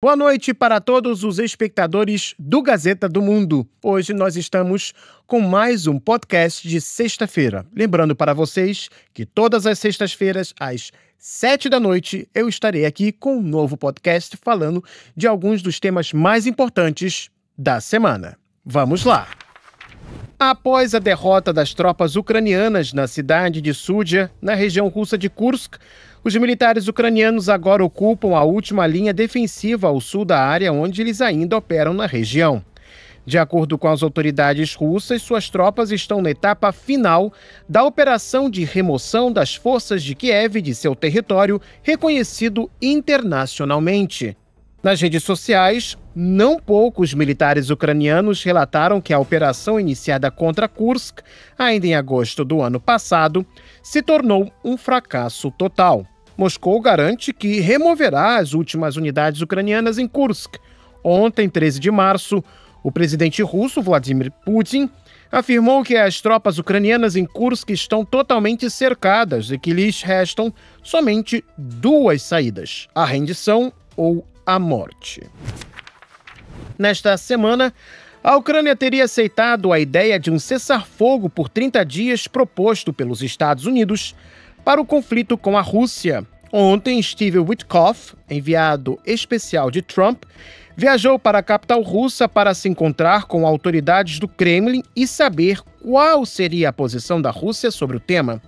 Boa noite para todos os espectadores do Gazeta do Mundo. Hoje nós estamos com mais um podcast de sexta-feira. Lembrando para vocês que todas as sextas-feiras, às 7 da noite, eu estarei aqui com um novo podcast falando de alguns dos temas mais importantes da semana. Vamos lá! Após a derrota das tropas ucranianas na cidade de Sudzha, na região russa de Kursk, os militares ucranianos agora ocupam a última linha defensiva ao sul da área onde eles ainda operam na região. De acordo com as autoridades russas, suas tropas estão na etapa final da operação de remoção das forças de Kiev de seu território, reconhecido internacionalmente. Nas redes sociais, não poucos militares ucranianos relataram que a operação iniciada contra Kursk, ainda em agosto do ano passado, se tornou um fracasso total. Moscou garante que removerá as últimas unidades ucranianas em Kursk. Ontem, 13 de março, o presidente russo Vladimir Putin afirmou que as tropas ucranianas em Kursk estão totalmente cercadas e que lhes restam somente duas saídas: a rendição ou a morte. Nesta semana, a Ucrânia teria aceitado a ideia de um cessar-fogo por 30 dias proposto pelos Estados Unidos para o conflito com a Rússia. Ontem, Steve Witkoff, enviado especial de Trump, viajou para a capital russa para se encontrar com autoridades do Kremlin e saber qual seria a posição da Rússia sobre o tema.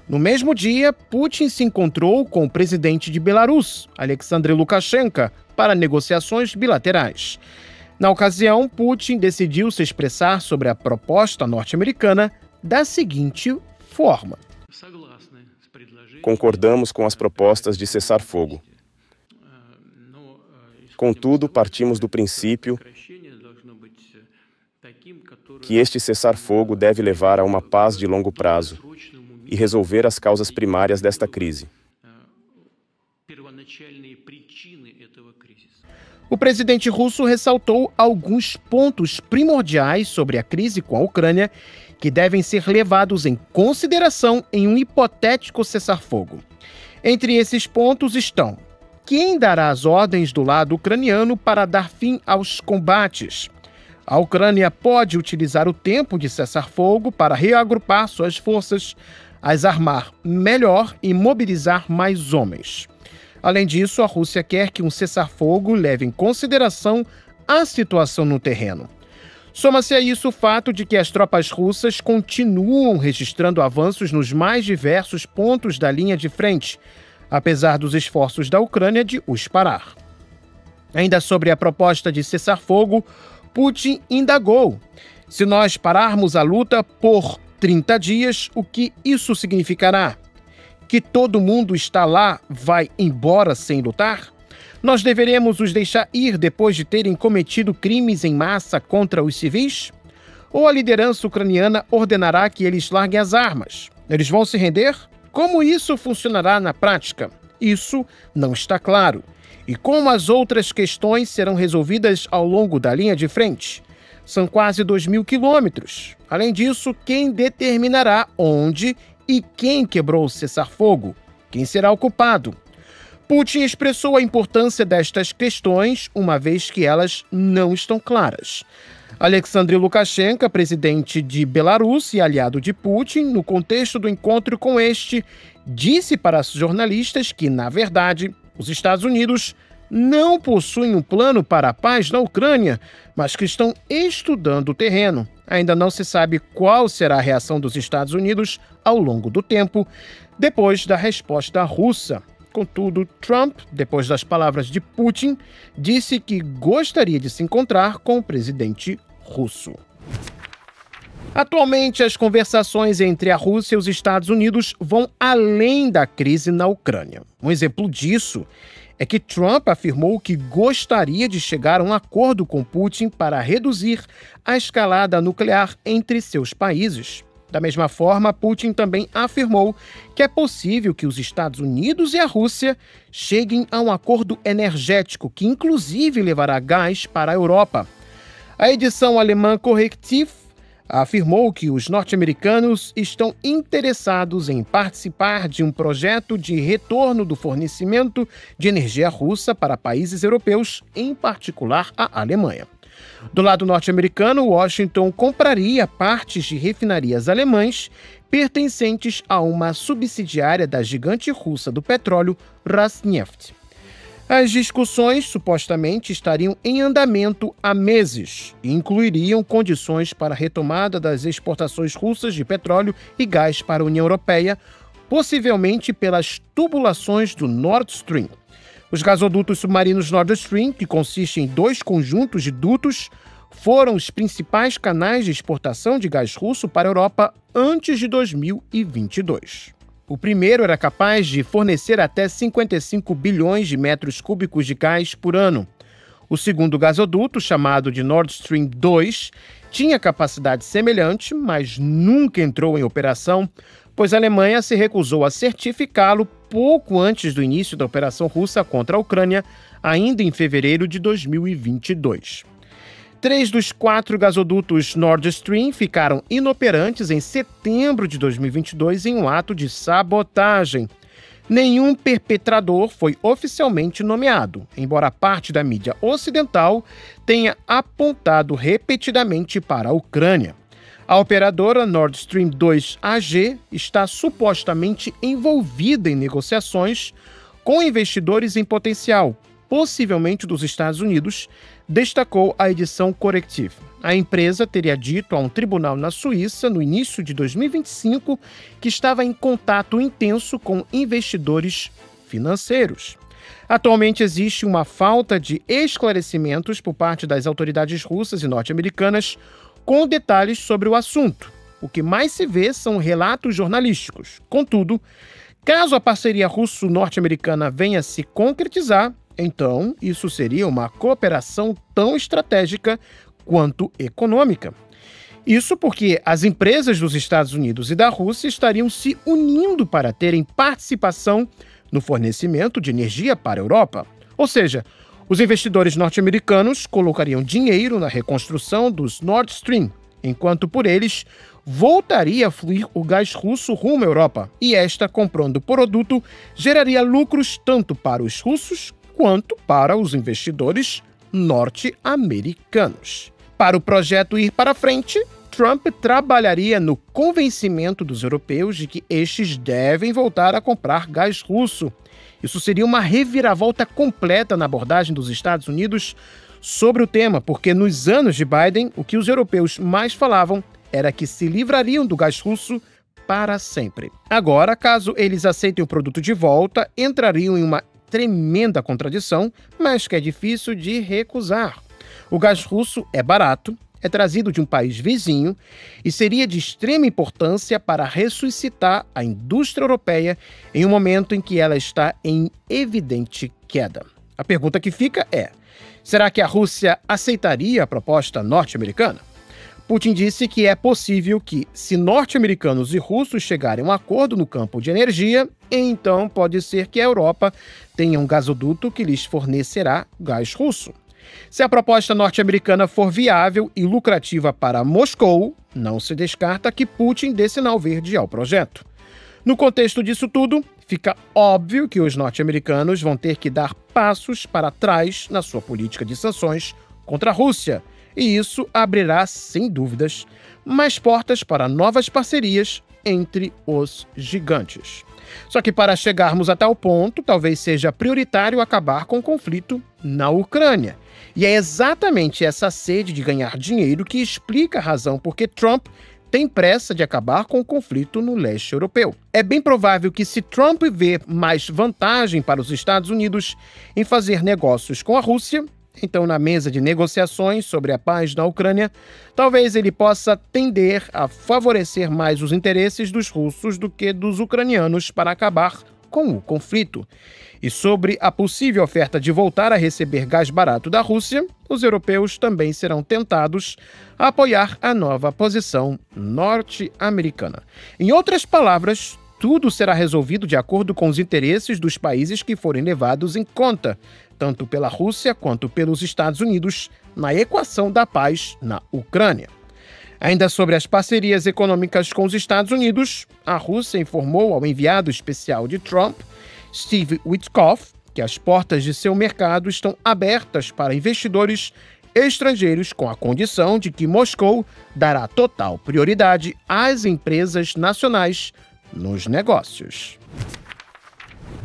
No mesmo dia, Putin se encontrou com o presidente de Belarus, Alexandre Lukashenko, para negociações bilaterais. Na ocasião, Putin decidiu se expressar sobre a proposta norte-americana da seguinte forma: concordamos com as propostas de cessar-fogo. Contudo, partimos do princípio que este cessar-fogo deve levar a uma paz de longo prazo e resolver as causas primárias desta crise. O presidente russo ressaltou alguns pontos primordiais sobre a crise com a Ucrânia que devem ser levados em consideração em um hipotético cessar-fogo. Entre esses pontos estão: quem dará as ordens do lado ucraniano para dar fim aos combates? A Ucrânia pode utilizar o tempo de cessar-fogo para reagrupar suas forças, as armar melhor e mobilizar mais homens. Além disso, a Rússia quer que um cessar-fogo leve em consideração a situação no terreno. Soma-se a isso o fato de que as tropas russas continuam registrando avanços nos mais diversos pontos da linha de frente, apesar dos esforços da Ucrânia de os parar. Ainda sobre a proposta de cessar-fogo, Putin indagou: se nós pararmos a luta por 30 dias, o que isso significará? Que todo mundo está lá vai embora sem lutar? Nós deveremos os deixar ir depois de terem cometido crimes em massa contra os civis? Ou a liderança ucraniana ordenará que eles larguem as armas? Eles vão se render? Como isso funcionará na prática? Isso não está claro. E como as outras questões serão resolvidas ao longo da linha de frente? São quase 2.000 quilômetros. Além disso, quem determinará onde e quem quebrou o cessar-fogo? Quem será o culpado? Putin expressou a importância destas questões, uma vez que elas não estão claras. Alexandre Lukashenko, presidente de Belarus e aliado de Putin, no contexto do encontro com este, disse para os jornalistas que, na verdade, os Estados Unidos não possuem um plano para a paz na Ucrânia, mas que estão estudando o terreno. Ainda não se sabe qual será a reação dos Estados Unidos ao longo do tempo, depois da resposta russa. Contudo, Trump, depois das palavras de Putin, disse que gostaria de se encontrar com o presidente russo. Atualmente, as conversações entre a Rússia e os Estados Unidos vão além da crise na Ucrânia. Um exemplo disso é que Trump afirmou que gostaria de chegar a um acordo com Putin para reduzir a escalada nuclear entre seus países. Da mesma forma, Putin também afirmou que é possível que os Estados Unidos e a Rússia cheguem a um acordo energético que inclusive levará gás para a Europa. A edição alemã Correctiv afirmou que os norte-americanos estão interessados em participar de um projeto de retorno do fornecimento de energia russa para países europeus, em particular a Alemanha. Do lado norte-americano, Washington compraria partes de refinarias alemãs pertencentes a uma subsidiária da gigante russa do petróleo, Rosneft. As discussões supostamente estariam em andamento há meses e incluiriam condições para a retomada das exportações russas de petróleo e gás para a União Europeia, possivelmente pelas tubulações do Nord Stream. Os gasodutos submarinos Nord Stream, que consistem em 2 conjuntos de dutos, foram os principais canais de exportação de gás russo para a Europa antes de 2022. O primeiro era capaz de fornecer até 55 bilhões de metros cúbicos de gás por ano. O segundo gasoduto, chamado de Nord Stream 2, tinha capacidade semelhante, mas nunca entrou em operação, pois a Alemanha se recusou a certificá-lo pouco antes do início da operação russa contra a Ucrânia, ainda em fevereiro de 2022. 3 dos 4 gasodutos Nord Stream ficaram inoperantes em setembro de 2022 em um ato de sabotagem. Nenhum perpetrador foi oficialmente nomeado, embora parte da mídia ocidental tenha apontado repetidamente para a Ucrânia. A operadora Nord Stream 2 AG está supostamente envolvida em negociações com investidores em potencial, possivelmente dos Estados Unidos, destacou a edição Correctiv. A empresa teria dito a um tribunal na Suíça, no início de 2025, que estava em contato intenso com investidores financeiros. Atualmente existe uma falta de esclarecimentos por parte das autoridades russas e norte-americanas com detalhes sobre o assunto. O que mais se vê são relatos jornalísticos. Contudo, caso a parceria russo-norte-americana venha a se concretizar, então isso seria uma cooperação tão estratégica quanto econômica. Isso porque as empresas dos Estados Unidos e da Rússia estariam se unindo para terem participação no fornecimento de energia para a Europa. Ou seja, os investidores norte-americanos colocariam dinheiro na reconstrução dos Nord Stream, enquanto por eles voltaria a fluir o gás russo rumo à Europa, e esta, comprando o produto, geraria lucros tanto para os russos quanto para os investidores norte-americanos. Para o projeto ir para frente, Trump trabalharia no convencimento dos europeus de que estes devem voltar a comprar gás russo. Isso seria uma reviravolta completa na abordagem dos Estados Unidos sobre o tema, porque nos anos de Biden, o que os europeus mais falavam era que se livrariam do gás russo para sempre. Agora, caso eles aceitem o produto de volta, entrariam em uma tremenda contradição, mas que é difícil de recusar. O gás russo é barato, é trazido de um país vizinho e seria de extrema importância para ressuscitar a indústria europeia em um momento em que ela está em evidente queda. A pergunta que fica é: será que a Rússia aceitaria a proposta norte-americana? Putin disse que é possível que, se norte-americanos e russos chegarem a um acordo no campo de energia, então pode ser que a Europa tenha um gasoduto que lhes fornecerá gás russo. Se a proposta norte-americana for viável e lucrativa para Moscou, não se descarta que Putin dê sinal verde ao projeto. No contexto disso tudo, fica óbvio que os norte-americanos vão ter que dar passos para trás na sua política de sanções contra a Rússia, e isso abrirá, sem dúvidas, mais portas para novas parcerias entre os gigantes. Só que para chegarmos a tal ponto, talvez seja prioritário acabar com o conflito na Ucrânia. E é exatamente essa sede de ganhar dinheiro que explica a razão por que Trump tem pressa de acabar com o conflito no leste europeu. É bem provável que, se Trump vê mais vantagem para os Estados Unidos em fazer negócios com a Rússia, então, na mesa de negociações sobre a paz na Ucrânia, talvez ele possa tender a favorecer mais os interesses dos russos do que dos ucranianos para acabar com o conflito. E sobre a possível oferta de voltar a receber gás barato da Rússia, os europeus também serão tentados a apoiar a nova posição norte-americana. Em outras palavras, tudo será resolvido de acordo com os interesses dos países que forem levados em conta, tanto pela Rússia quanto pelos Estados Unidos, na equação da paz na Ucrânia. Ainda sobre as parcerias econômicas com os Estados Unidos, a Rússia informou ao enviado especial de Trump, Steve Witkoff, que as portas de seu mercado estão abertas para investidores estrangeiros com a condição de que Moscou dará total prioridade às empresas nacionais nos negócios.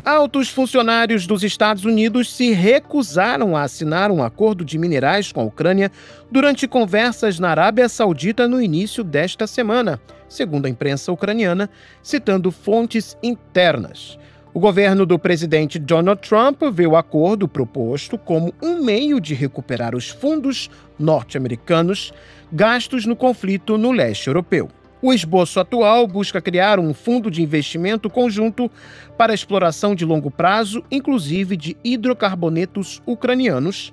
Altos funcionários dos Estados Unidos se recusaram a assinar um acordo de minerais com a Ucrânia durante conversas na Arábia Saudita no início desta semana, segundo a imprensa ucraniana, citando fontes internas. O governo do presidente Donald Trump vê o acordo proposto como um meio de recuperar os fundos norte-americanos gastos no conflito no leste europeu. O esboço atual busca criar um fundo de investimento conjunto para a exploração de longo prazo, inclusive de hidrocarbonetos ucranianos,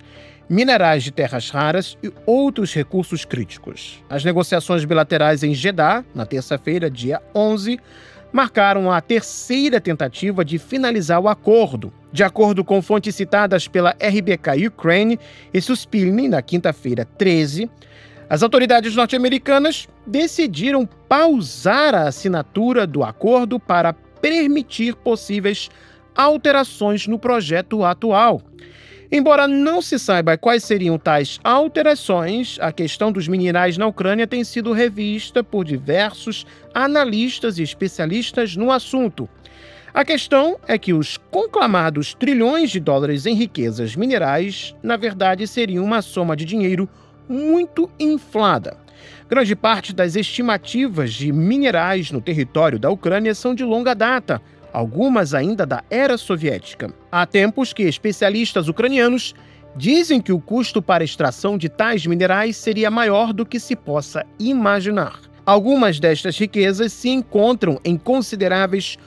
minerais de terras raras e outros recursos críticos. As negociações bilaterais em Jeddah, na terça-feira, dia 11, marcaram a terceira tentativa de finalizar o acordo. De acordo com fontes citadas pela RBK Ukraine e Suspilny, na quinta-feira, 13, as autoridades norte-americanas decidiram pausar a assinatura do acordo para permitir possíveis alterações no projeto atual. Embora não se saiba quais seriam tais alterações, a questão dos minerais na Ucrânia tem sido revista por diversos analistas e especialistas no assunto. A questão é que os conclamados trilhões de dólares em riquezas minerais, na verdade, seriam uma soma de dinheiro muito inflada. Grande parte das estimativas de minerais no território da Ucrânia são de longa data, algumas ainda da era soviética. Há tempos que especialistas ucranianos dizem que o custo para a extração de tais minerais seria maior do que se possa imaginar. Algumas destas riquezas se encontram em consideráveis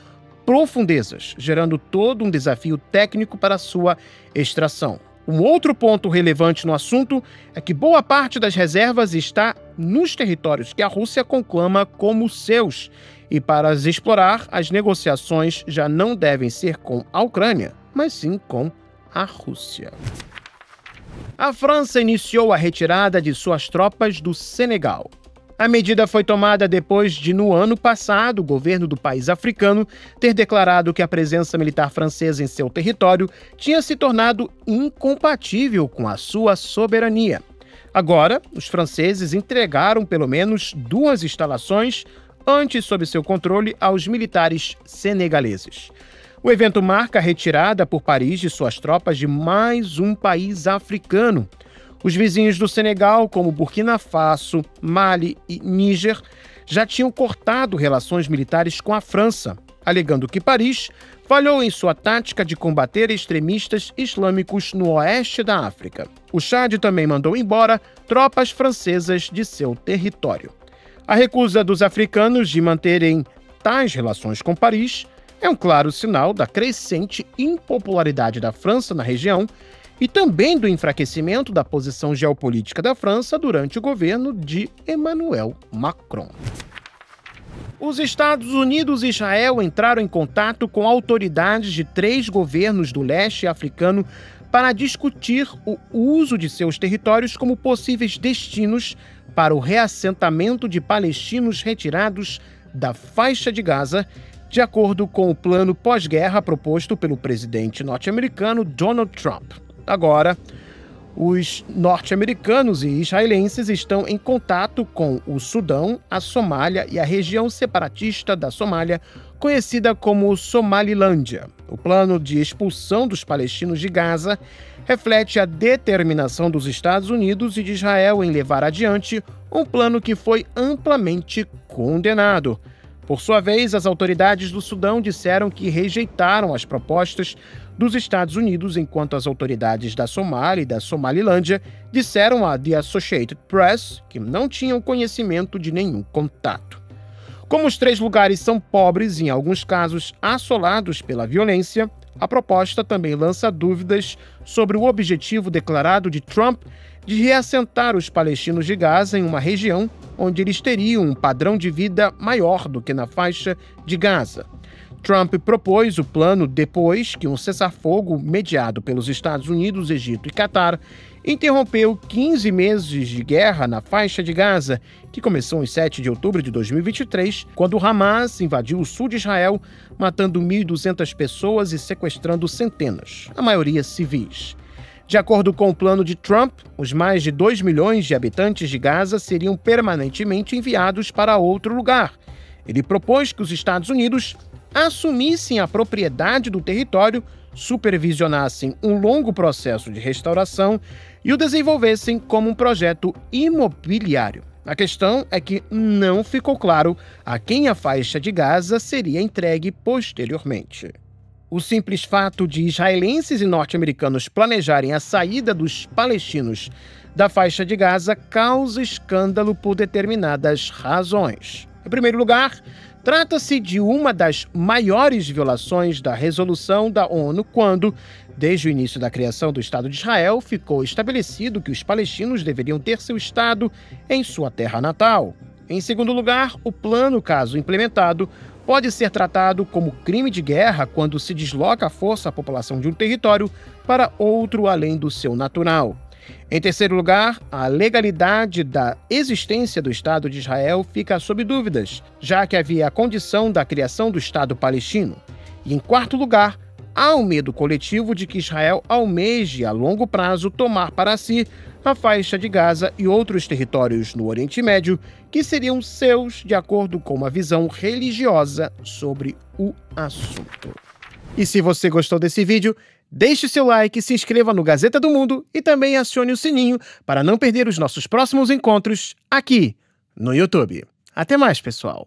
profundezas, gerando todo um desafio técnico para sua extração. Um outro ponto relevante no assunto é que boa parte das reservas está nos territórios que a Rússia conclama como seus, e para as explorar, as negociações já não devem ser com a Ucrânia, mas sim com a Rússia. A França iniciou a retirada de suas tropas do Senegal. A medida foi tomada depois de, no ano passado, o governo do país africano ter declarado que a presença militar francesa em seu território tinha se tornado incompatível com a sua soberania. Agora, os franceses entregaram pelo menos 2 instalações antes sob seu controle aos militares senegaleses. O evento marca a retirada por Paris de suas tropas de mais um país africano. Os vizinhos do Senegal, como Burkina Faso, Mali e Níger, já tinham cortado relações militares com a França, alegando que Paris falhou em sua tática de combater extremistas islâmicos no oeste da África. O Chad também mandou embora tropas francesas de seu território. A recusa dos africanos de manterem tais relações com Paris é um claro sinal da crescente impopularidade da França na região e também do enfraquecimento da posição geopolítica da França durante o governo de Emmanuel Macron. Os Estados Unidos e Israel entraram em contato com autoridades de 3 governos do leste africano para discutir o uso de seus territórios como possíveis destinos para o reassentamento de palestinos retirados da faixa de Gaza, de acordo com o plano pós-guerra proposto pelo presidente norte-americano Donald Trump. Agora, os norte-americanos e israelenses estão em contato com o Sudão, a Somália e a região separatista da Somália, conhecida como Somalilândia. O plano de expulsão dos palestinos de Gaza reflete a determinação dos Estados Unidos e de Israel em levar adiante um plano que foi amplamente condenado. Por sua vez, as autoridades do Sudão disseram que rejeitaram as propostas dos Estados Unidos, enquanto as autoridades da Somália e da Somalilândia disseram à The Associated Press que não tinham conhecimento de nenhum contato. Como os 3 lugares são pobres e, em alguns casos, assolados pela violência, a proposta também lança dúvidas sobre o objetivo declarado de Trump de reassentar os palestinos de Gaza em uma região onde eles teriam um padrão de vida maior do que na faixa de Gaza. Trump propôs o plano depois que um cessar-fogo mediado pelos Estados Unidos, Egito e Catar interrompeu 15 meses de guerra na faixa de Gaza, que começou em 7 de outubro de 2023, quando o Hamas invadiu o sul de Israel, matando 1.200 pessoas e sequestrando centenas, a maioria civis. De acordo com o plano de Trump, os mais de 2 milhões de habitantes de Gaza seriam permanentemente enviados para outro lugar. Ele propôs que os Estados Unidos assumissem a propriedade do território, supervisionassem um longo processo de restauração e o desenvolvessem como um projeto imobiliário. A questão é que não ficou claro a quem a faixa de Gaza seria entregue posteriormente. O simples fato de israelenses e norte-americanos planejarem a saída dos palestinos da faixa de Gaza causa escândalo por determinadas razões. Em primeiro lugar, trata-se de uma das maiores violações da resolução da ONU quando, desde o início da criação do Estado de Israel, ficou estabelecido que os palestinos deveriam ter seu Estado em sua terra natal. Em segundo lugar, o plano, caso implementado, pode ser tratado como crime de guerra quando se desloca à força a população de um território para outro além do seu natural. Em terceiro lugar, a legalidade da existência do Estado de Israel fica sob dúvidas, já que havia a condição da criação do Estado palestino. E em quarto lugar, há o medo coletivo de que Israel almeje a longo prazo tomar para si a faixa de Gaza e outros territórios no Oriente Médio que seriam seus de acordo com uma visão religiosa sobre o assunto. E se você gostou desse vídeo, deixe seu like, se inscreva no Gazeta do Mundo e também acione o sininho para não perder os nossos próximos encontros aqui no YouTube. Até mais, pessoal!